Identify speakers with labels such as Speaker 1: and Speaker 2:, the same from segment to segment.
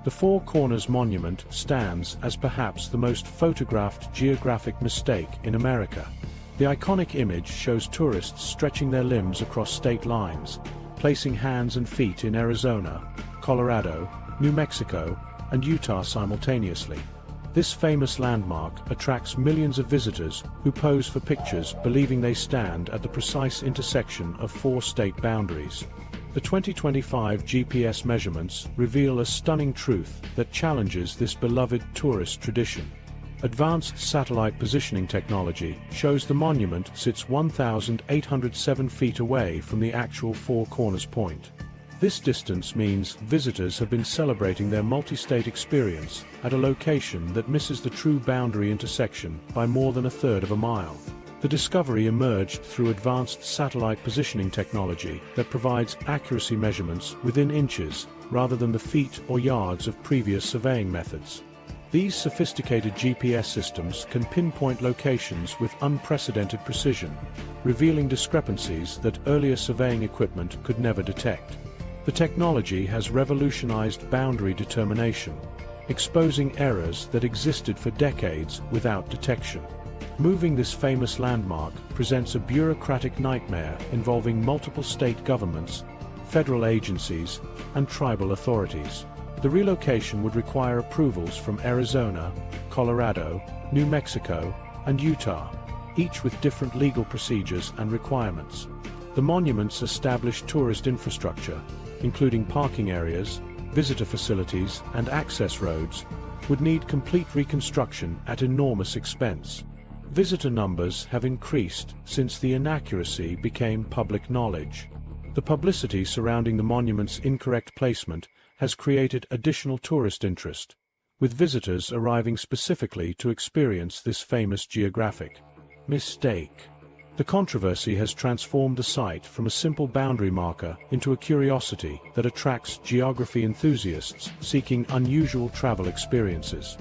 Speaker 1: The Four Corners Monument stands as perhaps the most photographed geographic mistake in America. The iconic image shows tourists stretching their limbs across state lines, placing hands and feet in Arizona, Colorado, New Mexico, and Utah simultaneously. This famous landmark attracts millions of visitors who pose for pictures believing they stand at the precise intersection of four state boundaries. The 2025 GPS measurements reveal a stunning truth that challenges this beloved tourist tradition. Advanced satellite positioning technology shows the monument sits 1,807 feet away from the actual Four Corners point. This distance means visitors have been celebrating their multi-state experience at a location that misses the true boundary intersection by more than a third of a mile. The discovery emerged through advanced satellite positioning technology that provides accuracy measurements within inches rather than the feet or yards of previous surveying methods. These sophisticated GPS systems can pinpoint locations with unprecedented precision, revealing discrepancies that earlier surveying equipment could never detect. The technology has revolutionized boundary determination, exposing errors that existed for decades without detection. Moving this famous landmark presents a bureaucratic nightmare involving multiple state governments, federal agencies, and tribal authorities. The relocation would require approvals from Arizona, Colorado, New Mexico, and Utah, each with different legal procedures and requirements. The monument's established tourist infrastructure, including parking areas, visitor facilities, and access roads, would need complete reconstruction at enormous expense. Visitor numbers have increased since the inaccuracy became public knowledge. The publicity surrounding the monument's incorrect placement has created additional tourist interest, with visitors arriving specifically to experience this famous geographic mistake. The controversy has transformed the site from a simple boundary marker into a curiosity that attracts geography enthusiasts seeking unusual travel experiences.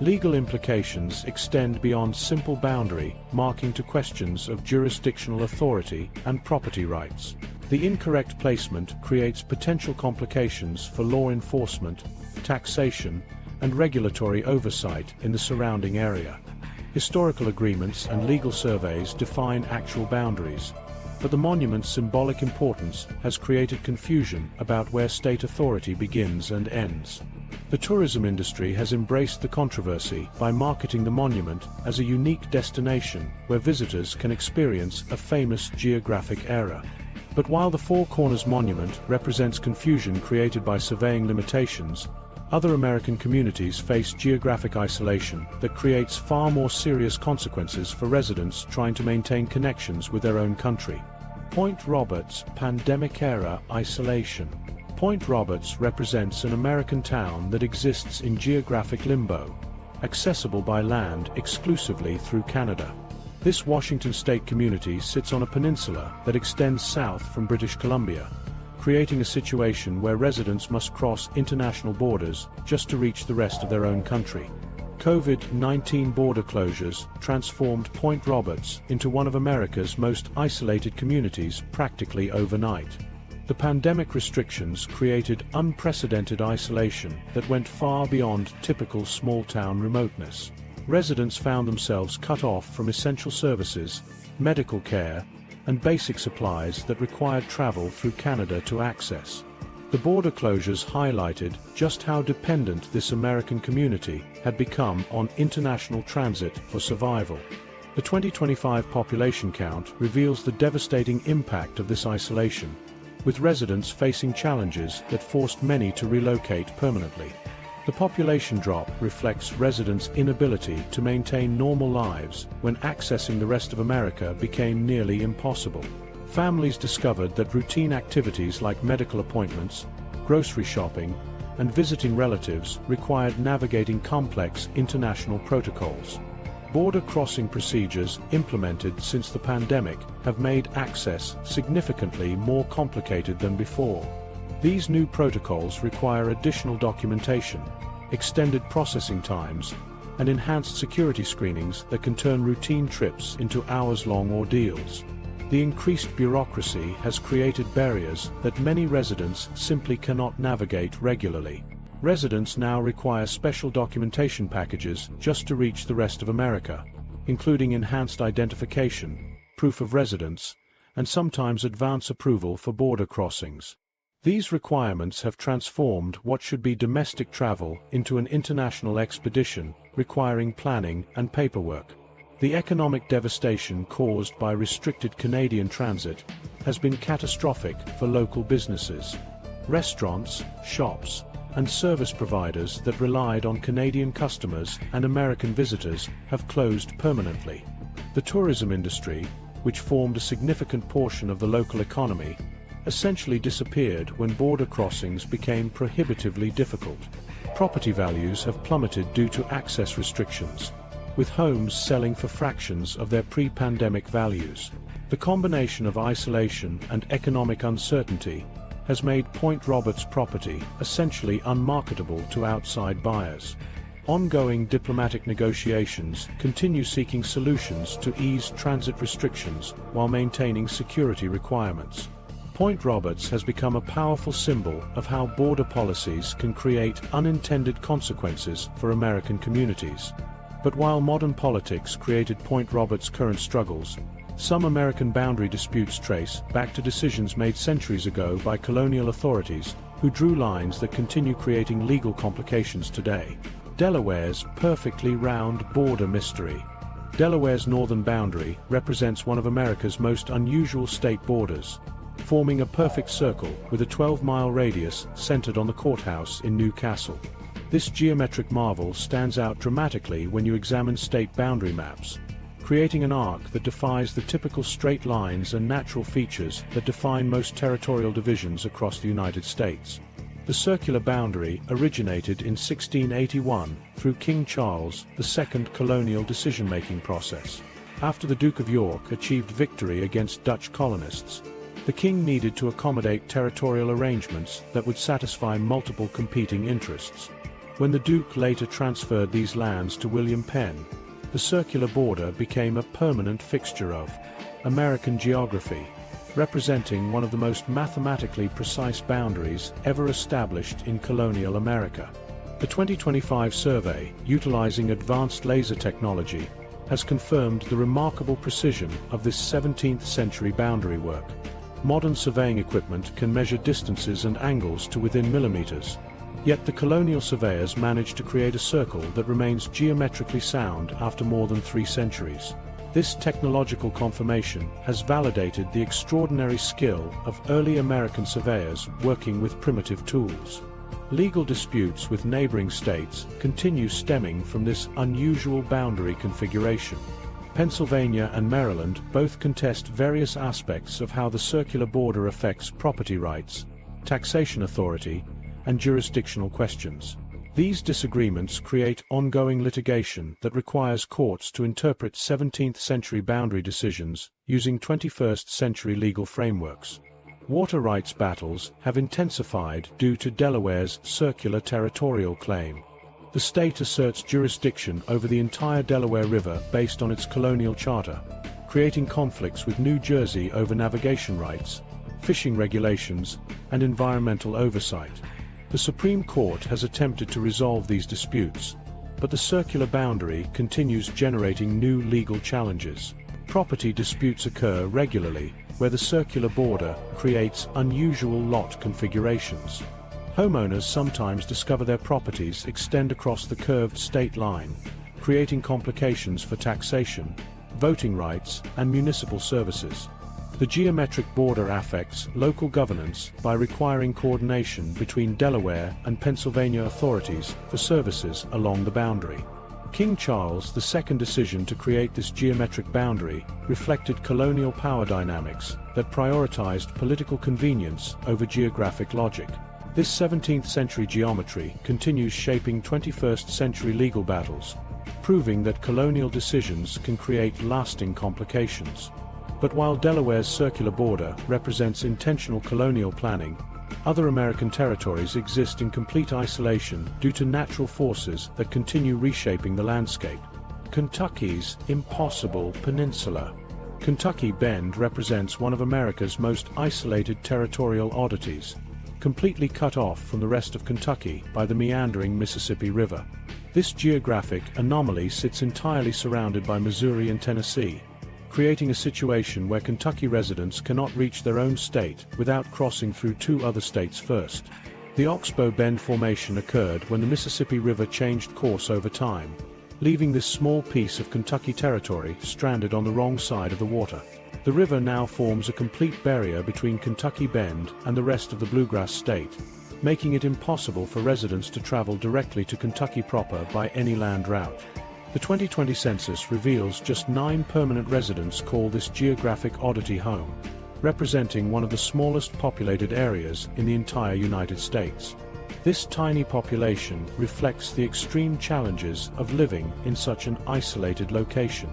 Speaker 1: Legal implications extend beyond simple boundary marking to questions of jurisdictional authority and property rights. The incorrect placement creates potential complications for law enforcement, taxation, and regulatory oversight in the surrounding area. Historical agreements and legal surveys define actual boundaries, but the monument's symbolic importance has created confusion about where state authority begins and ends. The tourism industry has embraced the controversy by marketing the monument as a unique destination where visitors can experience a famous geographic era. But while the Four Corners Monument represents confusion created by surveying limitations, other American communities face geographic isolation that creates far more serious consequences for residents trying to maintain connections with their own country. Point Roberts, pandemic-era isolation. Point Roberts represents an American town that exists in geographic limbo, accessible by land exclusively through Canada. This Washington state community sits on a peninsula that extends south from British Columbia, creating a situation where residents must cross international borders just to reach the rest of their own country. COVID-19 border closures transformed Point Roberts into one of America's most isolated communities practically overnight. The pandemic restrictions created unprecedented isolation that went far beyond typical small-town remoteness. Residents found themselves cut off from essential services, medical care, and basic supplies that required travel through Canada to access. The border closures highlighted just how dependent this American community had become on international transit for survival. The 2025 population count reveals the devastating impact of this isolation, with residents facing challenges that forced many to relocate permanently. The population drop reflects residents' inability to maintain normal lives when accessing the rest of America became nearly impossible. Families discovered that routine activities like medical appointments, grocery shopping, and visiting relatives required navigating complex international protocols. Border crossing procedures implemented since the pandemic have made access significantly more complicated than before. These new protocols require additional documentation, extended processing times, and enhanced security screenings that can turn routine trips into hours-long ordeals. The increased bureaucracy has created barriers that many residents simply cannot navigate regularly. Residents now require special documentation packages just to reach the rest of America, including enhanced identification, proof of residence, and sometimes advance approval for border crossings. These requirements have transformed what should be domestic travel into an international expedition, requiring planning and paperwork. The economic devastation caused by restricted Canadian transit has been catastrophic for local businesses. Restaurants, shops, and service providers that relied on Canadian customers and American visitors have closed permanently. The tourism industry, which formed a significant portion of the local economy, essentially disappeared when border crossings became prohibitively difficult. Property values have plummeted due to access restrictions, with homes selling for fractions of their pre-pandemic values. The combination of isolation and economic uncertainty has made Point Roberts property essentially unmarketable to outside buyers. Ongoing diplomatic negotiations continue seeking solutions to ease transit restrictions while maintaining security requirements. Point Roberts has become a powerful symbol of how border policies can create unintended consequences for American communities. But while modern politics created Point Roberts' current struggles, some American boundary disputes trace back to decisions made centuries ago by colonial authorities, who drew lines that continue creating legal complications today. Delaware's perfectly round border mystery. Delaware's northern boundary represents one of America's most unusual state borders, forming a perfect circle with a 12-mile radius centered on the courthouse in New Castle. This geometric marvel stands out dramatically when you examine state boundary maps, creating an arc that defies the typical straight lines and natural features that define most territorial divisions across the United States. The circular boundary originated in 1681 through King Charles II's colonial decision-making process. After the Duke of York achieved victory against Dutch colonists, the king needed to accommodate territorial arrangements that would satisfy multiple competing interests. When the Duke later transferred these lands to William Penn, the circular border became a permanent fixture of American geography, representing one of the most mathematically precise boundaries ever established in colonial America. The 2025 survey, utilizing advanced laser technology, has confirmed the remarkable precision of this 17th-century boundary work. Modern surveying equipment can measure distances and angles to within millimeters, yet the colonial surveyors managed to create a circle that remains geometrically sound after more than 3 centuries. This technological confirmation has validated the extraordinary skill of early American surveyors working with primitive tools. Legal disputes with neighboring states continue stemming from this unusual boundary configuration. Pennsylvania and Maryland both contest various aspects of how the circular border affects property rights, taxation authority, and jurisdictional questions. These disagreements create ongoing litigation that requires courts to interpret 17th-century boundary decisions using 21st-century legal frameworks. Water rights battles have intensified due to Delaware's circular territorial claim. The state asserts jurisdiction over the entire Delaware River based on its colonial charter, creating conflicts with New Jersey over navigation rights, fishing regulations, and environmental oversight. The Supreme Court has attempted to resolve these disputes, but the circular boundary continues generating new legal challenges. Property disputes occur regularly, where the circular border creates unusual lot configurations. Homeowners sometimes discover their properties extend across the curved state line, creating complications for taxation, voting rights, and municipal services. The geometric border affects local governance by requiring coordination between Delaware and Pennsylvania authorities for services along the boundary. King Charles II's decision to create this geometric boundary reflected colonial power dynamics that prioritized political convenience over geographic logic. This 17th-century geometry continues shaping 21st-century legal battles, proving that colonial decisions can create lasting complications. But while Delaware's circular border represents intentional colonial planning, other American territories exist in complete isolation due to natural forces that continue reshaping the landscape. Kentucky's impossible peninsula. Kentucky Bend represents one of America's most isolated territorial oddities. completely cut off from the rest of Kentucky by the meandering Mississippi River. This geographic anomaly sits entirely surrounded by Missouri and Tennessee, creating a situation where Kentucky residents cannot reach their own state without crossing through two other states first. The Oxbow Bend Formation occurred when the Mississippi River changed course over time, leaving this small piece of Kentucky territory stranded on the wrong side of the water. The river now forms a complete barrier between Kentucky Bend and the rest of the Bluegrass State, making it impossible for residents to travel directly to Kentucky proper by any land route. The 2020 census reveals just 9 permanent residents call this geographic oddity home, representing one of the smallest populated areas in the entire United States. This tiny population reflects the extreme challenges of living in such an isolated location.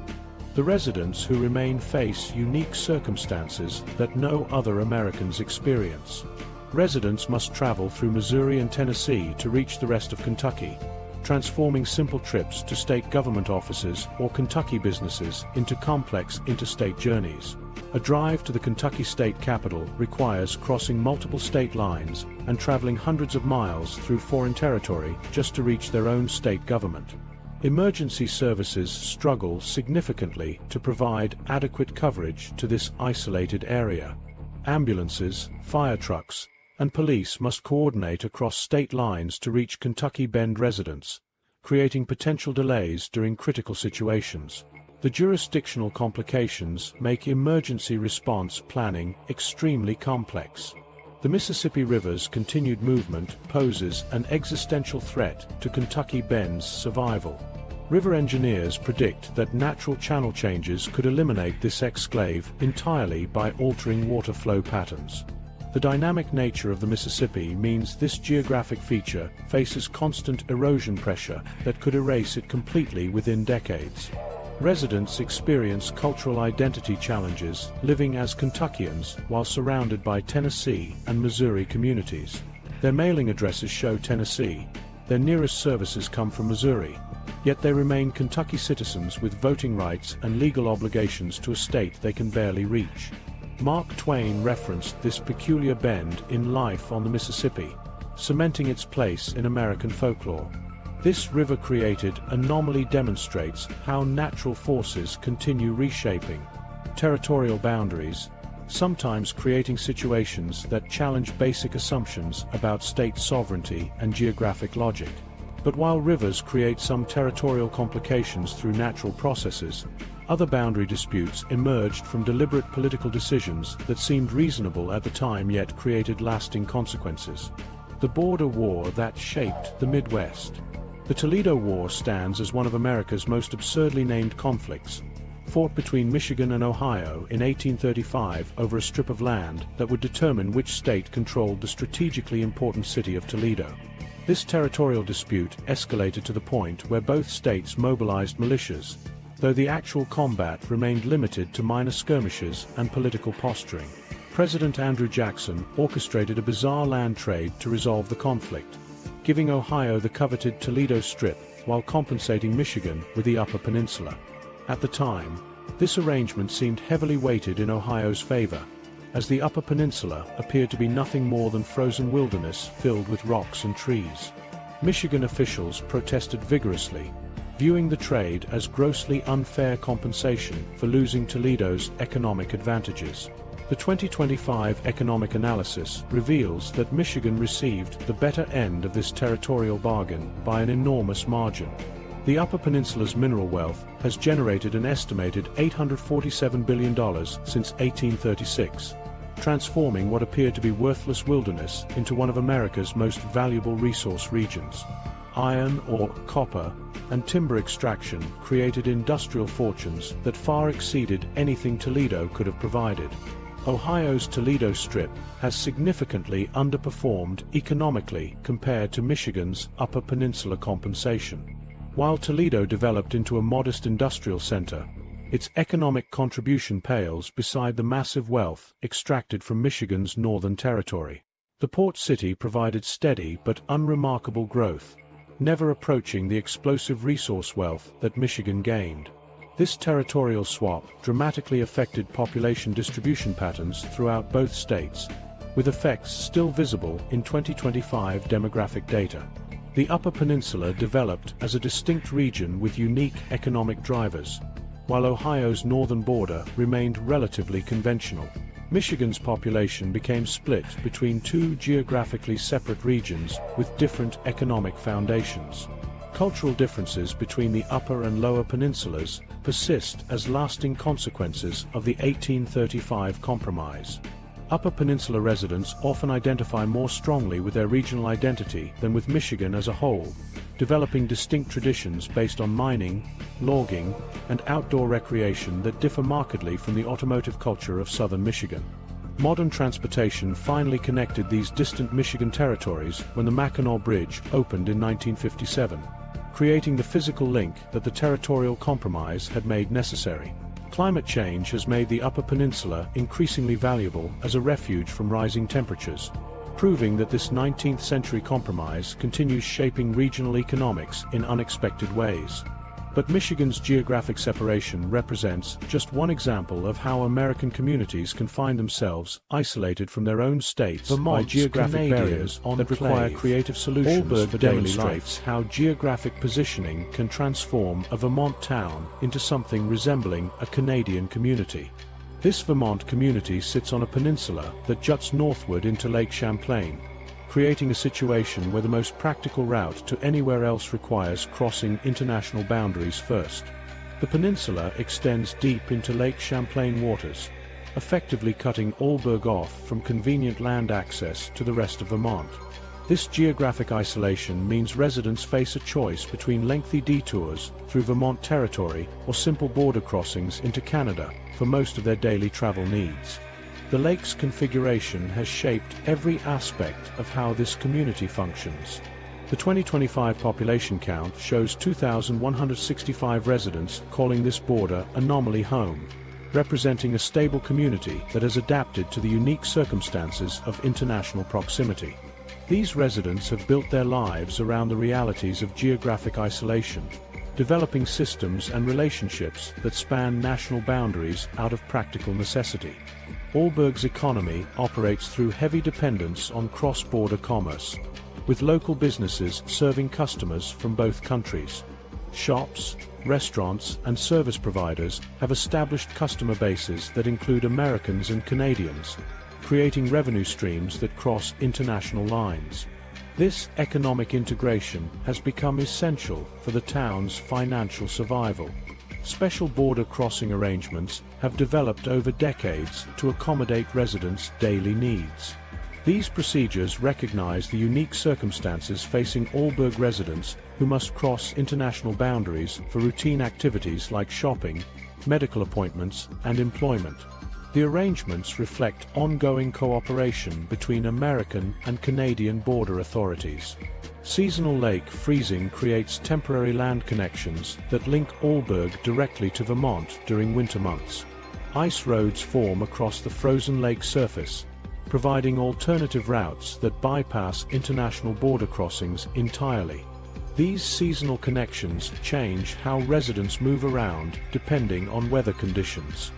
Speaker 1: The residents who remain face unique circumstances that no other Americans experience. Residents must travel through Missouri and Tennessee to reach the rest of Kentucky, transforming simple trips to state government offices or Kentucky businesses into complex interstate journeys. A drive to the Kentucky state capitol requires crossing multiple state lines and traveling hundreds of miles through foreign territory just to reach their own state government. Emergency services struggle significantly to provide adequate coverage to this isolated area. Ambulances, fire trucks, and police must coordinate across state lines to reach Kentucky Bend residents, creating potential delays during critical situations. The jurisdictional complications make emergency response planning extremely complex. The Mississippi River's continued movement poses an existential threat to Kentucky Bend's survival. River engineers predict that natural channel changes could eliminate this exclave entirely by altering water flow patterns. The dynamic nature of the Mississippi means this geographic feature faces constant erosion pressure that could erase it completely within decades. Residents experience cultural identity challenges living as Kentuckians while surrounded by Tennessee and Missouri communities. Their mailing addresses show Tennessee, their nearest services come from Missouri, yet they remain Kentucky citizens with voting rights and legal obligations to a state they can barely reach. Mark Twain referenced this peculiar bend in Life on the Mississippi, cementing its place in American folklore. This river-created anomaly demonstrates how natural forces continue reshaping territorial boundaries, sometimes creating situations that challenge basic assumptions about state sovereignty and geographic logic. But while rivers create some territorial complications through natural processes, other boundary disputes emerged from deliberate political decisions that seemed reasonable at the time yet created lasting consequences. The border war that shaped the Midwest. The Toledo War stands as one of America's most absurdly named conflicts, fought between Michigan and Ohio in 1835 over a strip of land that would determine which state controlled the strategically important city of Toledo. This territorial dispute escalated to the point where both states mobilized militias, though the actual combat remained limited to minor skirmishes and political posturing. President Andrew Jackson orchestrated a bizarre land trade to resolve the conflict, giving Ohio the coveted Toledo Strip while compensating Michigan with the Upper Peninsula. At the time, this arrangement seemed heavily weighted in Ohio's favor, as the Upper Peninsula appeared to be nothing more than frozen wilderness filled with rocks and trees. Michigan officials protested vigorously, viewing the trade as grossly unfair compensation for losing Toledo's economic advantages. The 2025 economic analysis reveals that Michigan received the better end of this territorial bargain by an enormous margin. The Upper Peninsula's mineral wealth has generated an estimated $847 billion since 1836, transforming what appeared to be worthless wilderness into one of America's most valuable resource regions. Iron ore, copper, and timber extraction created industrial fortunes that far exceeded anything Toledo could have provided. Ohio's Toledo Strip has significantly underperformed economically compared to Michigan's Upper Peninsula compensation. While Toledo developed into a modest industrial center, its economic contribution pales beside the massive wealth extracted from Michigan's Northern Territory. The port city provided steady but unremarkable growth, never approaching the explosive resource wealth that Michigan gained. This territorial swap dramatically affected population distribution patterns throughout both states, with effects still visible in 2025 demographic data. The Upper Peninsula developed as a distinct region with unique economic drivers, while Ohio's northern border remained relatively conventional. Michigan's population became split between two geographically separate regions with different economic foundations. Cultural differences between the Upper and Lower Peninsulas persist as lasting consequences of the 1835 Compromise. Upper Peninsula residents often identify more strongly with their regional identity than with Michigan as a whole, developing distinct traditions based on mining, logging, and outdoor recreation that differ markedly from the automotive culture of southern Michigan. Modern transportation finally connected these distant Michigan territories when the Mackinac Bridge opened in 1957, creating the physical link that the Territorial Compromise had made necessary. Climate change has made the Upper Peninsula increasingly valuable as a refuge from rising temperatures, proving that this 19th century compromise continues shaping regional economics in unexpected ways. But Michigan's geographic separation represents just one example of how American communities can find themselves isolated from their own states by geographic barriers that require creative solutions for daily life. How geographic positioning can transform a Vermont town into something resembling a Canadian community. This Vermont community sits on a peninsula that juts northward into Lake Champlain, creating a situation where the most practical route to anywhere else requires crossing international boundaries first. The peninsula extends deep into Lake Champlain waters, effectively cutting Alburgh off from convenient land access to the rest of Vermont. This geographic isolation means residents face a choice between lengthy detours through Vermont territory or simple border crossings into Canada for most of their daily travel needs. The lake's configuration has shaped every aspect of how this community functions. The 2025 population count shows 2,165 residents calling this border anomaly home, representing a stable community that has adapted to the unique circumstances of international proximity. These residents have built their lives around the realities of geographic isolation, developing systems and relationships that span national boundaries out of practical necessity. Alburgh's economy operates through heavy dependence on cross-border commerce, with local businesses serving customers from both countries. Shops, restaurants, and service providers have established customer bases that include Americans and Canadians, creating revenue streams that cross international lines. This economic integration has become essential for the town's financial survival. Special border crossing arrangements have developed over decades to accommodate residents' daily needs. These procedures recognize the unique circumstances facing Alburgh residents who must cross international boundaries for routine activities like shopping, medical appointments, and employment. The arrangements reflect ongoing cooperation between American and Canadian border authorities. Seasonal lake freezing creates temporary land connections that link Alburgh directly to Vermont during winter months. Ice roads form across the frozen lake surface, providing alternative routes that bypass international border crossings entirely. These seasonal connections change how residents move around depending on weather conditions.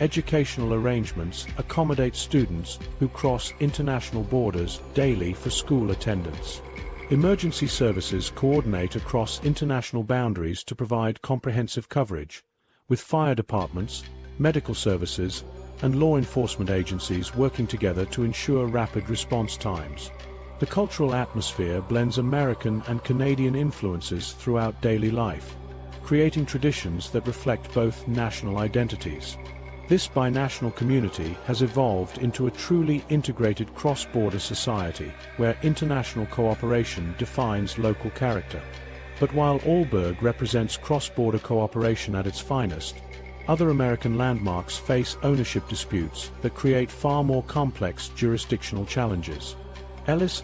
Speaker 1: Educational arrangements accommodate students who cross international borders daily for school attendance. Emergency services coordinate across international boundaries to provide comprehensive coverage, with fire departments, medical services, and law enforcement agencies working together to ensure rapid response times. The cultural atmosphere blends American and Canadian influences throughout daily life, creating traditions that reflect both national identities. This binational community has evolved into a truly integrated cross-border society, where international cooperation defines local character. But while Alburgh represents cross-border cooperation at its finest, other American landmarks face ownership disputes that create far more complex jurisdictional challenges. Ellis